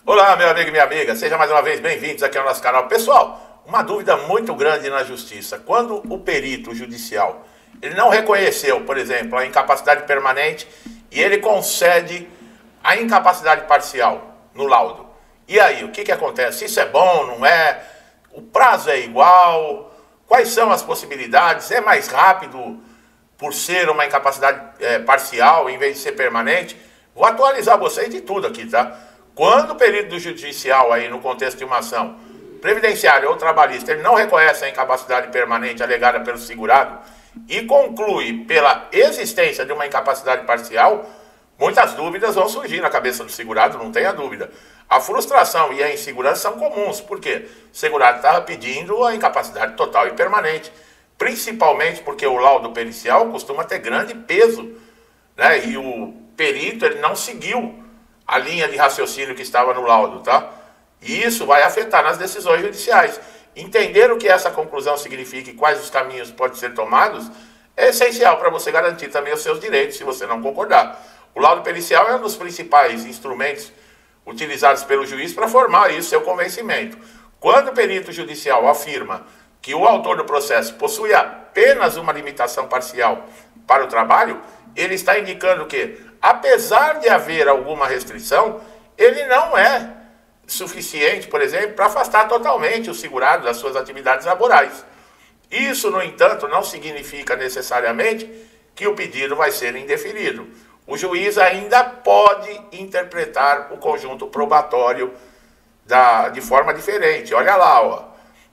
Olá, meu amigo e minha amiga, sejam mais uma vez bem-vindos aqui ao nosso canal. Pessoal, uma dúvida muito grande na justiça. Quando o perito judicial, ele não reconheceu, por exemplo, a incapacidade permanente e ele concede a incapacidade parcial no laudo. E aí, o que acontece? Isso é bom, não é? O prazo é igual? Quais são as possibilidades? É mais rápido por ser uma incapacidade parcial em vez de ser permanente? Vou atualizar vocês de tudo aqui, tá? Quando o perito do judicial, aí no contexto de uma ação previdenciária ou trabalhista, ele não reconhece a incapacidade permanente alegada pelo segurado e conclui pela existência de uma incapacidade parcial, muitas dúvidas vão surgir na cabeça do segurado, não tenha dúvida. A frustração e a insegurança são comuns, porque o segurado estava pedindo a incapacidade total e permanente, principalmente porque o laudo pericial costuma ter grande peso, né? E o perito ele não seguiu a linha de raciocínio que estava no laudo, tá? E isso vai afetar nas decisões judiciais. Entender o que essa conclusão significa e quais os caminhos podem ser tomados é essencial para você garantir também os seus direitos, se você não concordar. O laudo pericial é um dos principais instrumentos utilizados pelo juiz para formar isso, seu convencimento. Quando o perito judicial afirma que o autor do processo possui apenas uma limitação parcial para o trabalho, ele está indicando que, apesar de haver alguma restrição, ele não é suficiente, por exemplo, para afastar totalmente o segurado das suas atividades laborais. Isso, no entanto, não significa necessariamente que o pedido vai ser indeferido. O juiz ainda pode interpretar o conjunto probatório de forma diferente. Olha lá, ó.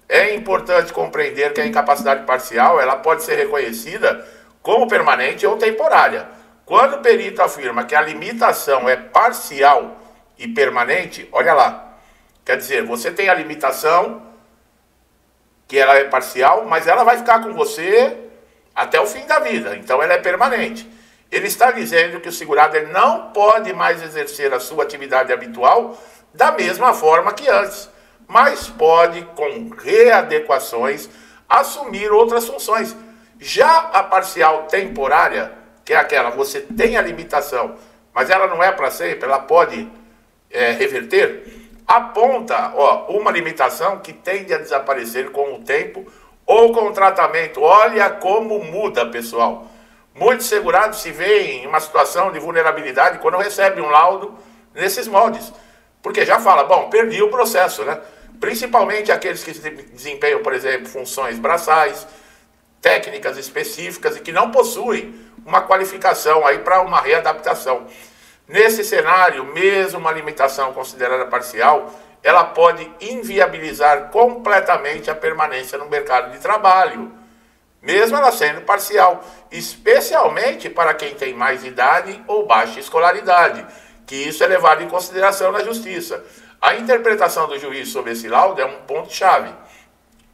É importante compreender que a incapacidade parcial ela pode ser reconhecida como permanente ou temporária. Quando o perito afirma que a limitação é parcial e permanente, olha lá. Quer dizer, você tem a limitação, que ela é parcial, mas ela vai ficar com você até o fim da vida. Então ela é permanente. Ele está dizendo que o segurado ele não pode mais exercer a sua atividade habitual da mesma forma que antes, mas pode, com readequações, assumir outras funções. Já a parcial temporária, que é aquela, você tem a limitação, mas ela não é para sempre, ela pode reverter, aponta uma limitação que tende a desaparecer com o tempo ou com o tratamento. Olha como muda, pessoal. Muitos segurados se veem em uma situação de vulnerabilidade quando recebem um laudo nesses moldes. Porque já fala, bom, perdi o processo, né? Principalmente aqueles que desempenham, por exemplo, funções braçais, técnicas específicas e que não possuem uma qualificação aí para uma readaptação. Nesse cenário, mesmo uma limitação considerada parcial, ela pode inviabilizar completamente a permanência no mercado de trabalho, mesmo ela sendo parcial, especialmente para quem tem mais idade ou baixa escolaridade, que isso é levado em consideração na justiça. A interpretação do juiz sobre esse laudo é um ponto-chave.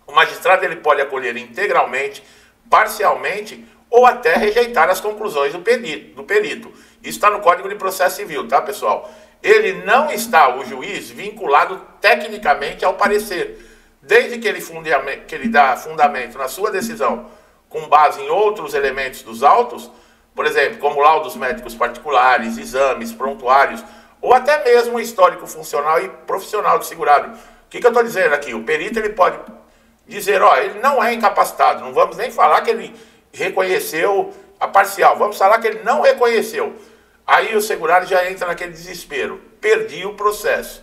O magistrado ele pode acolher integralmente, parcialmente ou até rejeitar as conclusões do perito. Isso está no Código de Processo Civil, tá, pessoal? Ele não está, o juiz, vinculado tecnicamente ao parecer, desde que ele dá fundamento na sua decisão com base em outros elementos dos autos, por exemplo, como laudos médicos particulares, exames, prontuários, ou até mesmo o histórico funcional e profissional do segurado. O que eu estou dizendo aqui? O perito ele pode dizer, ele não é incapacitado, não vamos nem falar que ele reconheceu a parcial, vamos falar que ele não reconheceu. Aí o segurado já entra naquele desespero, perdi o processo,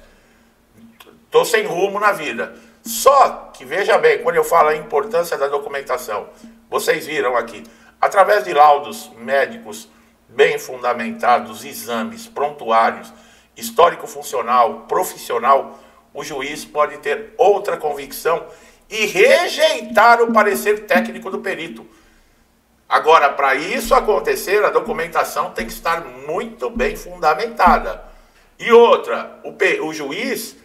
estou sem rumo na vida. Só que, veja bem, quando eu falo a importância da documentação, vocês viram aqui, através de laudos médicos bem fundamentados, exames, prontuários, histórico funcional, profissional, o juiz pode ter outra convicção e rejeitar o parecer técnico do perito. Agora, para isso acontecer, a documentação tem que estar muito bem fundamentada. E outra, o juiz,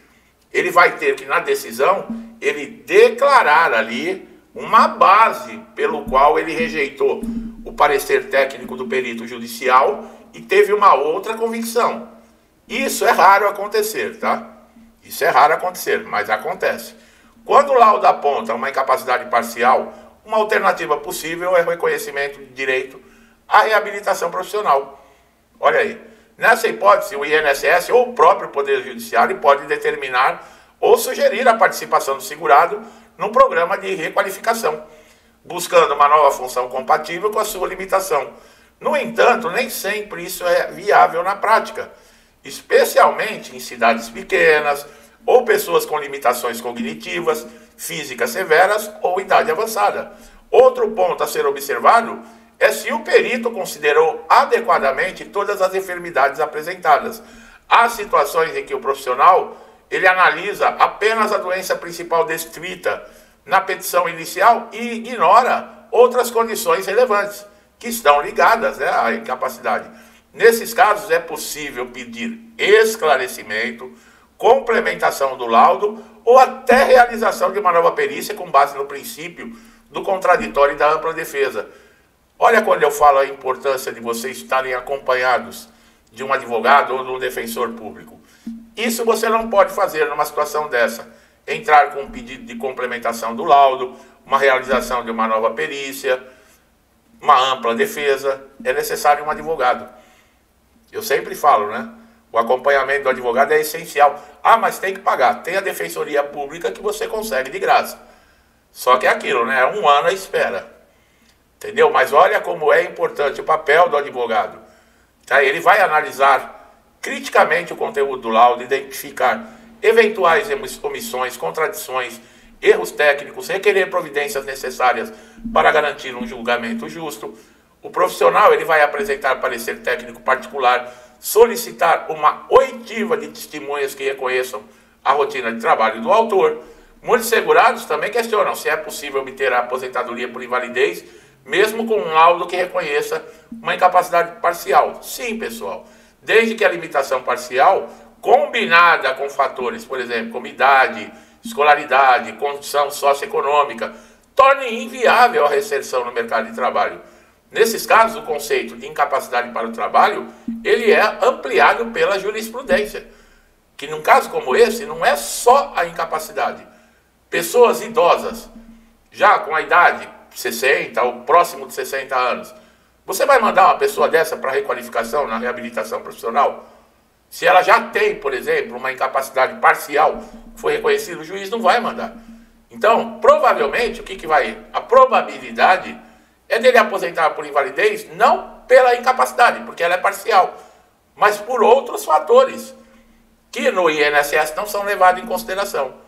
ele vai ter que, na decisão, ele declarar ali uma base pelo qual ele rejeitou o parecer técnico do perito judicial e teve uma outra convicção. Isso é raro acontecer, tá? Isso é raro acontecer, mas acontece. Quando o laudo aponta uma incapacidade parcial, uma alternativa possível é o reconhecimento de direito à reabilitação profissional. Olha aí. Nessa hipótese, o INSS ou o próprio Poder Judiciário pode determinar ou sugerir a participação do segurado num programa de requalificação, buscando uma nova função compatível com a sua limitação. No entanto, nem sempre isso é viável na prática, especialmente em cidades pequenas ou pessoas com limitações cognitivas, físicas severas ou idade avançada. Outro ponto a ser observado é se o perito considerou adequadamente todas as enfermidades apresentadas. Há situações em que o profissional ele analisa apenas a doença principal descrita na petição inicial e ignora outras condições relevantes que estão ligadas, né, à incapacidade. Nesses casos é possível pedir esclarecimento, complementação do laudo ou até realização de uma nova perícia com base no princípio do contraditório e da ampla defesa. Olha quando eu falo a importância de vocês estarem acompanhados de um advogado ou de um defensor público. Isso você não pode fazer numa situação dessa. Entrar com um pedido de complementação do laudo, uma realização de uma nova perícia, uma ampla defesa. É necessário um advogado. Eu sempre falo, né? O acompanhamento do advogado é essencial. Ah, mas tem que pagar. Tem a defensoria pública que você consegue de graça. Só que é aquilo, né? É 1 ano à espera. Entendeu? Mas olha como é importante o papel do advogado. Tá? Ele vai analisar criticamente o conteúdo do laudo, identificar eventuais omissões, contradições, erros técnicos, requerer providências necessárias para garantir um julgamento justo. O profissional ele vai apresentar parecer técnico particular, solicitar uma oitiva de testemunhas que reconheçam a rotina de trabalho do autor. Muitos segurados também questionam se é possível obter a aposentadoria por invalidez, mesmo com um laudo que reconheça uma incapacidade parcial. Sim, pessoal, desde que a limitação parcial, combinada com fatores, por exemplo, como idade, escolaridade, condição socioeconômica, torne inviável a reinserção no mercado de trabalho. Nesses casos, o conceito de incapacidade para o trabalho, ele é ampliado pela jurisprudência, que num caso como esse, não é só a incapacidade. Pessoas idosas, já com a idade 60 ou próximo de 60 anos, você vai mandar uma pessoa dessa para requalificação na reabilitação profissional? Se ela já tem, por exemplo, uma incapacidade parcial, foi reconhecido, o juiz não vai mandar. Então, provavelmente, o que vai? A probabilidade é dele aposentar por invalidez, não pela incapacidade, porque ela é parcial, mas por outros fatores, que no INSS não são levados em consideração.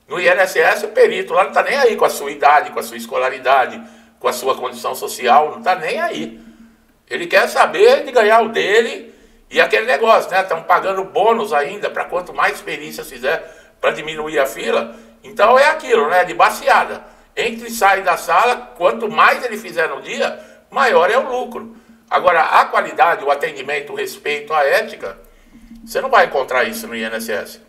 No INSS, o perito lá não está nem aí com a sua idade, com a sua escolaridade, com a sua condição social, não está nem aí. Ele quer saber de ganhar o dele e aquele negócio, né? Estão pagando bônus ainda para quanto mais perícias fizer para diminuir a fila. Então é aquilo, né? De baseada. Entre e sai da sala, quanto mais ele fizer no dia, maior é o lucro. Agora, a qualidade, o atendimento, o respeito, a ética, você não vai encontrar isso no INSS.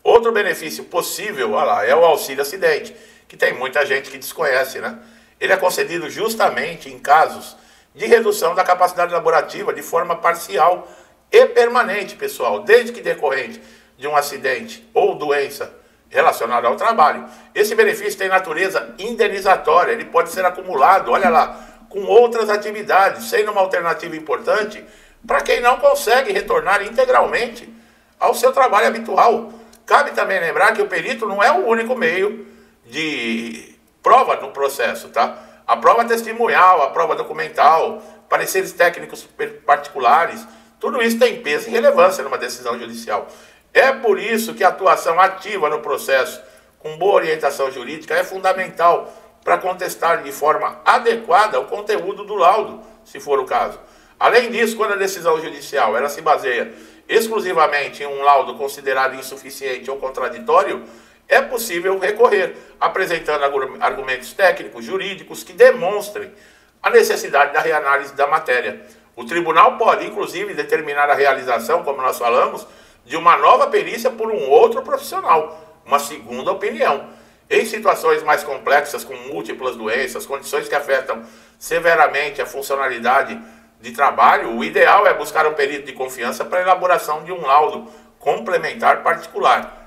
Outro benefício possível, olha lá, é o auxílio acidente, que tem muita gente que desconhece, né? Ele é concedido justamente em casos de redução da capacidade laborativa de forma parcial e permanente, pessoal, desde que decorrente de um acidente ou doença relacionada ao trabalho. Esse benefício tem natureza indenizatória, ele pode ser acumulado, olha lá, com outras atividades, sendo uma alternativa importante para quem não consegue retornar integralmente ao seu trabalho habitual. Cabe também lembrar que o perito não é o único meio de prova no processo, tá? A prova testemunhal, a prova documental, pareceres técnicos particulares, tudo isso tem peso e relevância numa decisão judicial. É por isso que a atuação ativa no processo, com boa orientação jurídica, é fundamental para contestar de forma adequada o conteúdo do laudo, se for o caso. Além disso, quando a decisão judicial ela se baseia exclusivamente em um laudo considerado insuficiente ou contraditório, é possível recorrer, apresentando argumentos técnicos, jurídicos que demonstrem a necessidade da reanálise da matéria. O tribunal pode, inclusive, determinar a realização, como nós falamos, de uma nova perícia por um outro profissional, uma segunda opinião. Em situações mais complexas, com múltiplas doenças, condições que afetam severamente a funcionalidade de trabalho, o ideal é buscar um perito de confiança para a elaboração de um laudo complementar particular.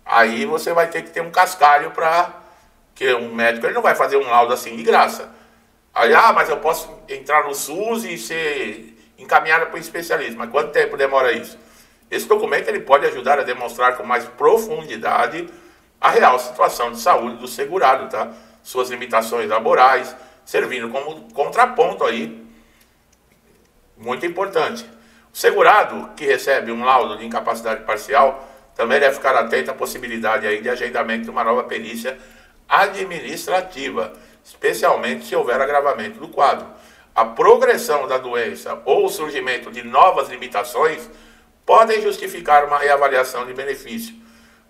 Aí você vai ter que ter um cascalho para... que um médico ele não vai fazer um laudo assim de graça. Aí, mas eu posso entrar no SUS e ser encaminhada para o especialista. Mas quanto tempo demora isso? Esse documento ele pode ajudar a demonstrar com mais profundidade a real situação de saúde do segurado, tá? Suas limitações laborais, servindo como contraponto aí, muito importante. O segurado que recebe um laudo de incapacidade parcial também deve ficar atento à possibilidade aí de agendamento de uma nova perícia administrativa, especialmente se houver agravamento do quadro. A progressão da doença ou o surgimento de novas limitações podem justificar uma reavaliação de benefício.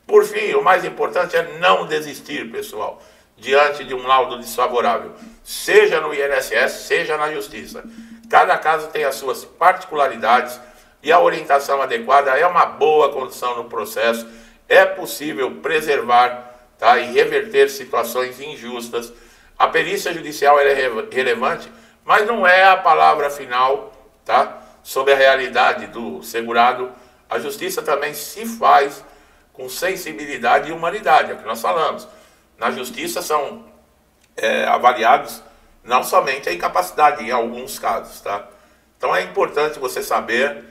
Por fim, o mais importante é não desistir, pessoal, diante de um laudo desfavorável, seja no INSS, seja na Justiça. Cada caso tem as suas particularidades e a orientação adequada é uma boa condição no processo. É possível preservar, tá, e reverter situações injustas. A perícia judicial é relevante, mas não é a palavra final, tá, sobre a realidade do segurado. A justiça também se faz com sensibilidade e humanidade, é o que nós falamos. Na justiça são avaliados não somente a incapacidade, em alguns casos, tá? Então é importante você saber,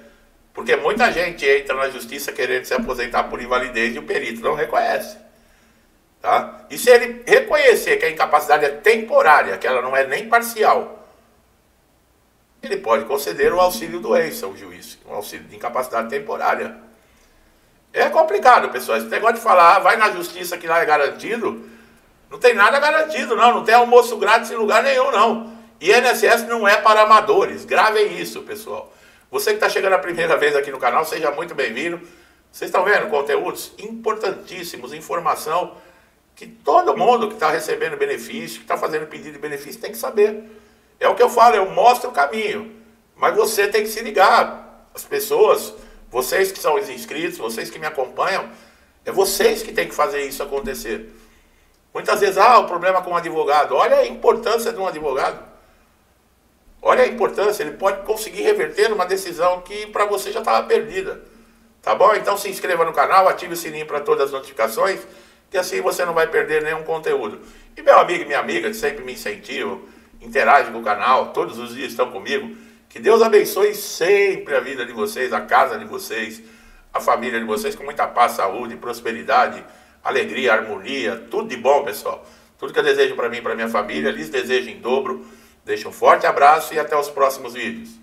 porque muita gente entra na justiça querendo se aposentar por invalidez e o perito não reconhece, tá? E se ele reconhecer que a incapacidade é temporária, que ela não é nem parcial, ele pode conceder o auxílio-doença ao juiz, um auxílio de incapacidade temporária. É complicado, pessoal. Esse negócio de falar, vai na justiça que lá é garantido, não tem nada garantido, não. Não tem almoço grátis em lugar nenhum, não. INSS não é para amadores. Gravem isso, pessoal. Você que está chegando a primeira vez aqui no canal, seja muito bem-vindo. Vocês estão vendo conteúdos importantíssimos, informação que todo mundo que está recebendo benefício, que está fazendo pedido de benefício, tem que saber. É o que eu falo, eu mostro o caminho. Mas você tem que se ligar. As pessoas, vocês que são os inscritos, vocês que me acompanham, é vocês que tem que fazer isso acontecer. Muitas vezes, o problema com um advogado. Olha a importância de um advogado. Olha a importância, ele pode conseguir reverter uma decisão que para você já estava perdida. Tá bom? Então se inscreva no canal, ative o sininho para todas as notificações, que assim você não vai perder nenhum conteúdo. E meu amigo e minha amiga, que sempre me incentivam, interagem com o canal, todos os dias estão comigo, que Deus abençoe sempre a vida de vocês, a casa de vocês, a família de vocês, com muita paz, saúde, prosperidade, alegria, harmonia, tudo de bom, pessoal. Tudo que eu desejo para mim e para minha família, lhes desejo em dobro. Deixo um forte abraço e até os próximos vídeos.